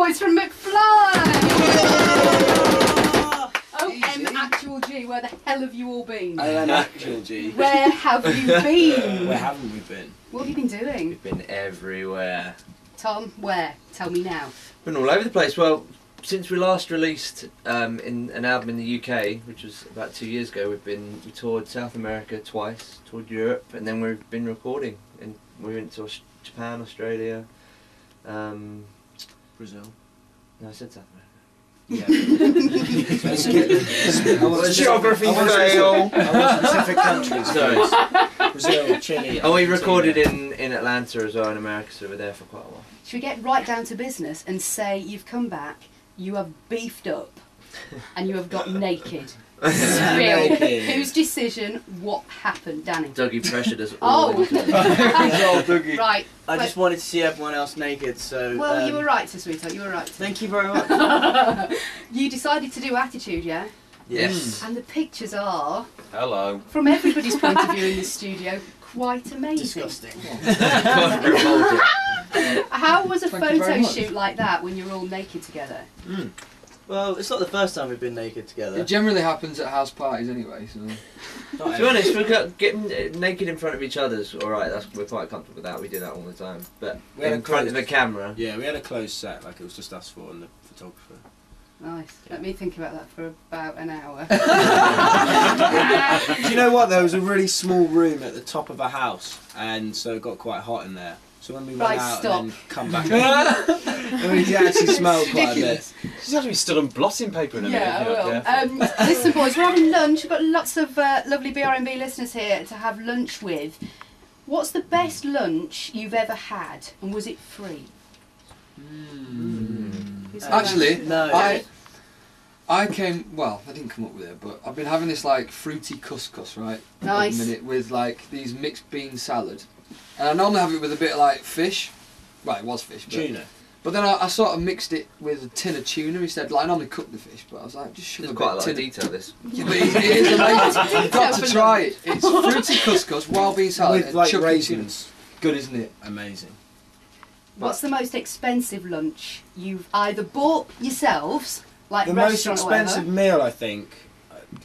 boys from McFly! OM actual G, where the hell have you all been? OM actual G. Where have you been? Where haven't we been? What have you been doing? We've been everywhere. Tom, where? Tell me now. Been all over the place. Well, since we last released in an album in the UK, which was about 2 years ago, we toured South America twice, toured Europe, and then we've been recording. And we went to Japan, Australia, Brazil. No, I said South America. Yeah. Geography fail. Specific countries. Sorry. Brazil, Chile. Oh, we recorded in Atlanta as well in America, so we were there for quite a while. Should we get right down to business and say you've come back, you have beefed up, and you have got naked? Spill. Whose decision? What happened, Danny? Dougie pressured us all. Oh, right. I just wanted to see everyone else naked, so. Well, you were right, sweetheart. You were right. Thank you very much. You decided to do Attitude, yeah? Yes. And the pictures are, hello, from everybody's point of view in this studio, quite amazing. Disgusting. How was a photo shoot like that when you're all naked together? Well, it's not the first time we've been naked together. It generally happens at house parties anyway, so. To be honest, we're getting naked in front of each other's alright, we're quite comfortable with that, we do that all the time. But in front of the camera. Yeah, we had a closed set, like it was just us four and the photographer. Nice. Let me think about that for about an hour. Do you know what? There was a really small room at the top of a house, and so it got quite hot in there. So when we went out and then come back in, and we actually smelled quite a bit. She's having to be stood on blotting paper in a minute. Yeah, I will. Listen, boys, we're having lunch. We've got lots of lovely brmb listeners here to have lunch with. What's the best lunch you've ever had, and was it free? Actually, no. I didn't come up with it, but I've been having this like fruity couscous, right? Nice. At the minute with like these mixed bean salad. And I normally have it with a bit of like fish. Right, it was fish. But, Tuna. But then I sort of mixed it with a tin of tuna instead. Like I normally cook the fish, but I was like, just shove a bit quite a lot of of detail this. Yeah, but it is amazing. You've got to try it. It's fruity couscous, wild bean salad, With and like chuck raisins. Good, isn't it? Amazing. What's the most expensive lunch you've either bought yourselves, like The most restaurant expensive or meal, I think.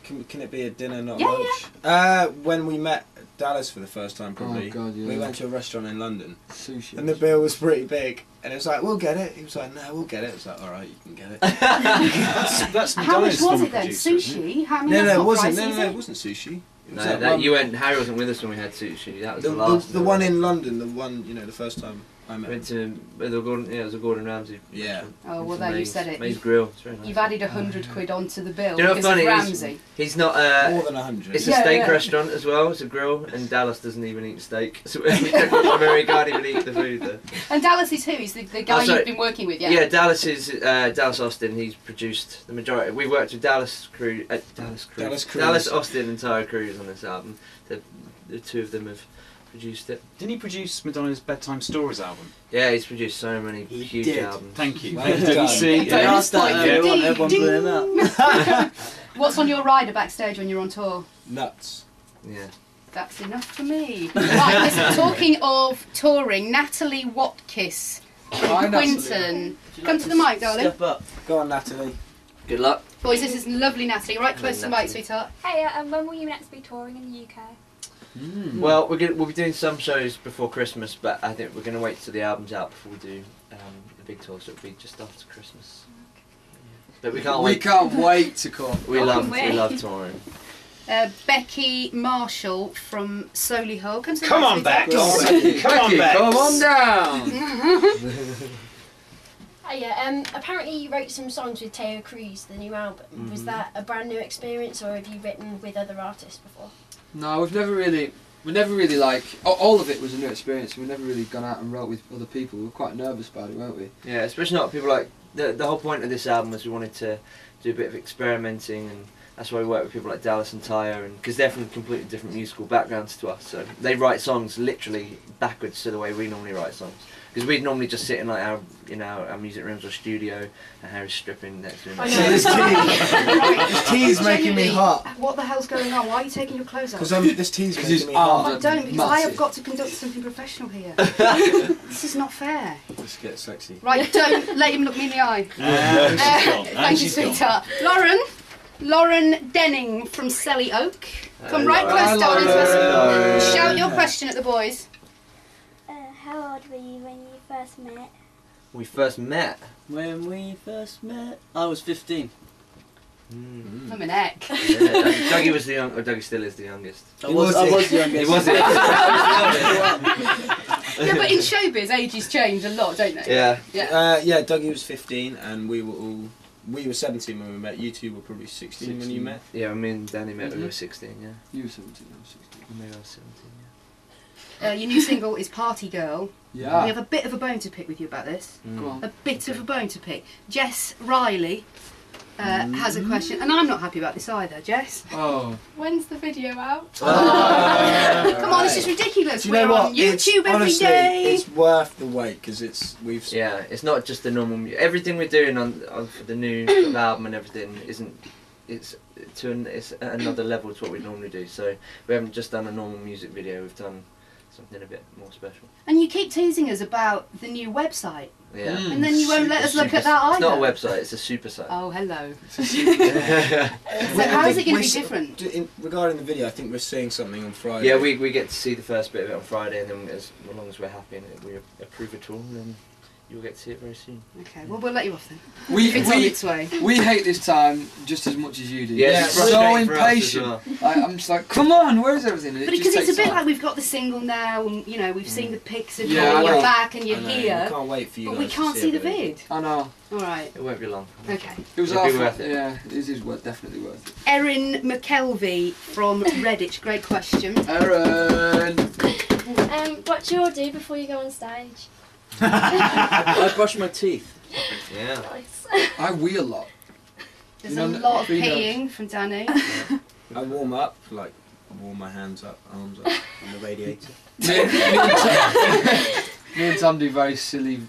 Can it be a dinner, not Yeah, lunch? When we met Dallas for the first time, probably. Oh, God, yeah. We went to a restaurant in London. Sushi. And the bill was pretty big. And it was like, we'll get it. He was like, no, we'll get it. It was like, alright, you can get it. That's How much McDonald's was film it then? producer, isn't it? Sushi? How many? No, it wasn't. It wasn't sushi. It was No, that one, Harry wasn't with us when we had sushi. That was the last. the one in London, the one, you know, the first time I met Went him. to it was a Gordon Ramsay. Yeah. Oh, well, there you said it. Maze Grill. It's very nice. You've added 100 quid onto the bill Do you know because what's of funny? Ramsay. He's not. More than 100. It's a Yeah, steak yeah. restaurant as well. It's a grill, and Dallas doesn't even eat steak. So we can't even eat the food there. And Dallas is who? He's the guy sorry. you've been working with, yeah? Yeah, Dallas is Dallas Austin. He's produced the majority. We worked with Dallas Austin and Tyre Cruz on this album. The two of them have produced it. Didn't he produce Madonna's Bedtime Stories album? Yeah, he's produced so many huge did. albums. Thank you. Well done. See, They asked that Ding, earlier on, ding, everyone blew him up. What's on your rider backstage when you're on tour? Nuts. Yeah. That's enough for me. Right, listen, talking of touring, Natalie Watkiss, Hi, Quinton. Come to the mic, darling. Step up. Go on, Natalie. Good luck. Boys, this is lovely Natalie. Right close to the mic, Natalie. sweetheart. Hey, when will you next be touring in the UK? Well, we'll be doing some shows before Christmas, but I think we're going to wait till the album's out before we do the big tour, so it'll be just after Christmas. But we can't We wait. can't wait to come. We love touring. Becky Marshall from Solihull. Come to the Come mic, on back. sweetheart. Come on back. Come on down. Oh yeah, apparently you wrote some songs with Taylor Cruz, the new album. Was that a brand new experience, or have you written with other artists before? No, we never really like. All of it was a new experience. We've never really gone out and wrote with other people. We were quite nervous about it, weren't we? Yeah, especially not people like the whole point of this album was we wanted to do a bit of experimenting and That's why we work with people like Dallas and Tyre, and because they're from completely different musical backgrounds to us, so they write songs literally backwards to the way we normally write songs. Because we'd normally just sit in like our, our music rooms or studio, and Harry's stripping next to him. I know. This tea's making me hot. What the hell's going on? Why are you taking your clothes off? Because this tea's making me hot. I don't, because I have got to conduct something professional here. This is not fair. Let's get sexy. Right, don't let him look me in the eye. Thank you, she's sweetheart. Lauren Denning from Selly Oak. Come right close down into us. Shout your question at the boys. How old were you when you first met? We first met? When we first met, I was 15. I'm an egg. Yeah, Dougie was the young, or Dougie still is the youngest. I was the youngest. He was it. Yeah, but in showbiz, ages change a lot, don't they? Yeah. Yeah, Dougie was 15 and we were 17 when we met. You two were probably 16 when you met. Yeah, me and Danny met when we were 16, yeah. You were 17, I was 16. Maybe I was 17, yeah. Your new single is Party Girl. Yeah. We have a bit of a bone to pick with you about this. Go on. A bit of a bone to pick. Jess Riley has a question, and I'm not happy about this either. Jess, Oh. When's the video out? come on, this is ridiculous. Do you know We're what? on YouTube every honestly, day. it's worth the wait because we've. Yeah, it's not just the normal. Everything we're doing on for the new sort of album and everything isn't. It's at another level to what we normally do. So we haven't just done a normal music video. We've done something a bit more special. And you keep teasing us about the new website, Yeah. and then you won't let us look at that either. It's not a website. It's a super site. Oh, hello. So how is it going to be different? Regarding the video, I think we're seeing something on Friday. Yeah, we get to see the first bit of it on Friday, and then as long as we're happy and we approve it all, then you'll get to see it very soon. Okay, well we'll let you off then. We It's on its way. hate this time just as much as you do. Yeah, It's it's so frustrating for us as impatient. well. I'm just like, come on, where's everything? And But it because just it's a takes bit time. like we've got the single now, and we've seen the pics of you, Yeah, I and you're know. back and you're I know, here, we can't wait for you but guys we can't to see the everything. vid. I know. All right. It won't be long. Okay. It was It'll be our worth fault. it. Yeah, it is definitely worth it. Erin McKelvey from Redditch, great question. Aaron! What do you all do before you go on stage? I brush my teeth. Yeah. Nice. I wee a lot. There's You a know, lot of we know. peeing from Danny. I warm up, I warm my hands up, arms up. On the radiator. Me and Tom do very silly.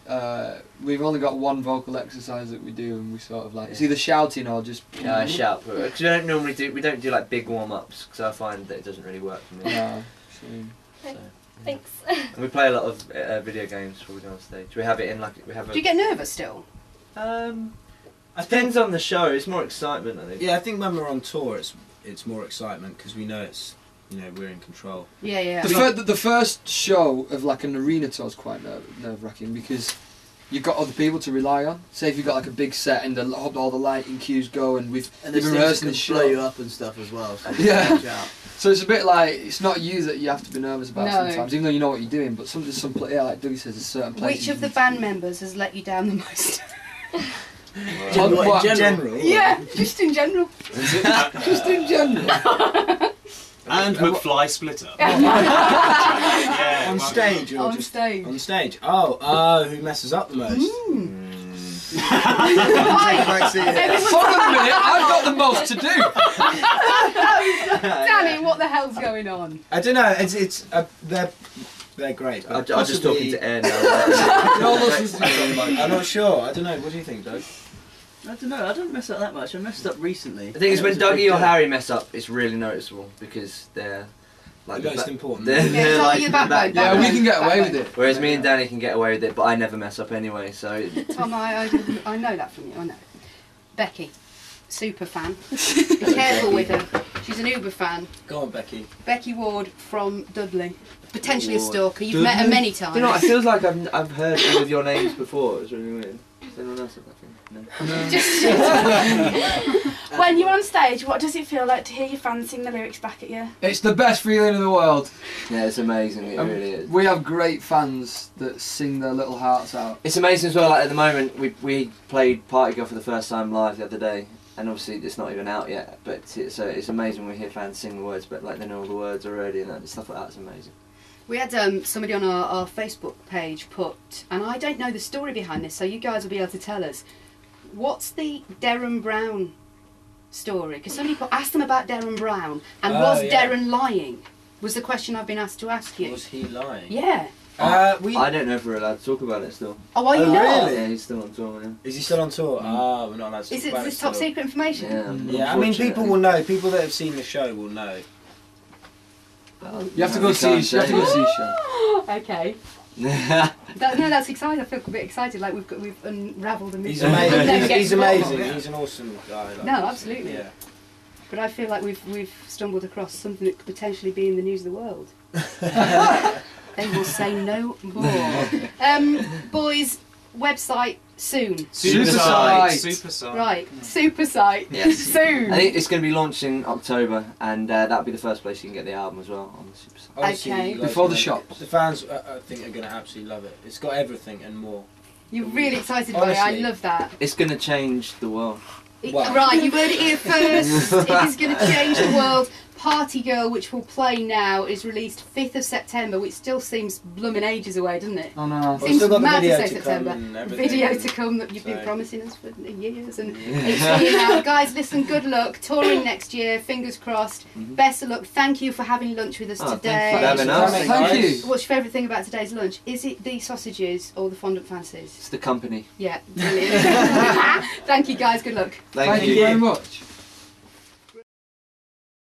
We've only got one vocal exercise that we do, and we sort of like it's either shouting or just. Yeah, I shout. Because we don't normally do like big warm ups because I find that it doesn't really work for me. No. So, Thanks. and we play a lot of video games before we go on stage. We have it in like we have. Do you get nervous still? I Depends on the show. It's more excitement, I think. Yeah, I think when we're on tour, it's more excitement because we know we're in control. Yeah, yeah. The first show of like an arena tour is quite nerve wracking because you've got other people to rely on. Say if you've got like a big set and all the lighting cues go and we've been rehearsing the blow you show. up and stuff as well. So Yeah. watch out. So it's a bit like it's not you that you have to be nervous about No. sometimes, even though you know what you're doing. But like Dougie says, there's certain places. Which of the band members has let you down the most? What, In general. Yeah, just in general. just in general. And McFly Splitter. Yeah, On well, stage or On just stage. on stage. Oh, who messes up the most? Right. For a minute, I've got the most to do. Danny, what the hell's going on? I don't know. It's they're great. I'm But just talking possibly- to air now. I'm not sure. I don't know. What do you think, Doug? I don't know. I don't mess up that much. I messed up recently. The thing is, It when was a big Dougie or deal. Harry mess up, it's really noticeable because they're like The most ba- important. They're, Yeah, they're it's like your backbone. Yeah, we can get away with it. Whereas me and Danny can get away with it, but I never mess up anyway. So Tom, I know that from you. I know. Becky, super fan. Be careful with her. She's an Uber fan. Go on, Becky. Becky Ward from Dudley. Potentially a Ward. stalker. You've met her many times. you know, it feels like I've heard all of your names before. It's really weird. Does anyone else have that thing? No. Just When you're on stage, what does it feel like to hear your fans sing the lyrics back at you? It's the best feeling in the world. Yeah, it's amazing. It really is. We have great fans that sing their little hearts out. It's amazing as well. Like at the moment, we played Party Girl for the first time live the other day, and obviously it's not even out yet. But it's amazing when we hear fans sing the words, but like they know all the words already, and stuff like that's amazing. We had somebody on our Facebook page put, and I don't know the story behind this, so you guys will be able to tell us. What's the Derren Brown story? Because some people asked them about Darren Brown, and Oh, was yeah. Darren lying? Was the question I've been asked to ask you. Was he lying? Yeah. I don't know if we're allowed to talk about it still. Oh, are you Oh, not? really? Yeah, he's still on tour. Yeah. Is he still on tour? Ah, we're not allowed to talk Is it about this top still. secret information? Yeah, I mean, people will know. People that have seen the show will know. You have to go see. You have to go see show. Okay. That's exciting. I feel a bit excited. Like we've unravelled a mystery. He's amazing. We'll never get He's to the bottom of amazing. it. He's an awesome guy. Like, No, absolutely. Yeah. But I feel like we've stumbled across something that could potentially be in the news of the world. They will say no more. Boys, website soon. Super site. Right, super site Yes. soon. I think it's going to be launched in October, and that'll be the first place you can get the album as well on the Super Site. Honestly, Okay. you guys Before the know, shops. The fans, I think, are going to absolutely love it. It's got everything and more. You're really excited by it. I Honestly. love that. It's going to change the world. Wow. Right, you heard it here first. It is going to change the world. Party Girl, which will play now, is released 5th of September, which still seems blooming ages away, doesn't it? Oh no. Well, Seems still got the mad to video say to come September. and everything. Video to come that you've been So- promising us for years, and it's here now. Guys, listen, good luck. Touring next year, fingers crossed. Best of luck. Thank you for having lunch with us Oh, today. thanks for having us. Thank you. What's your favourite thing about today's lunch? Is it the sausages or the fondant fancies? It's the company. Yeah, brilliant. Thank you guys, good luck. Thank you very much.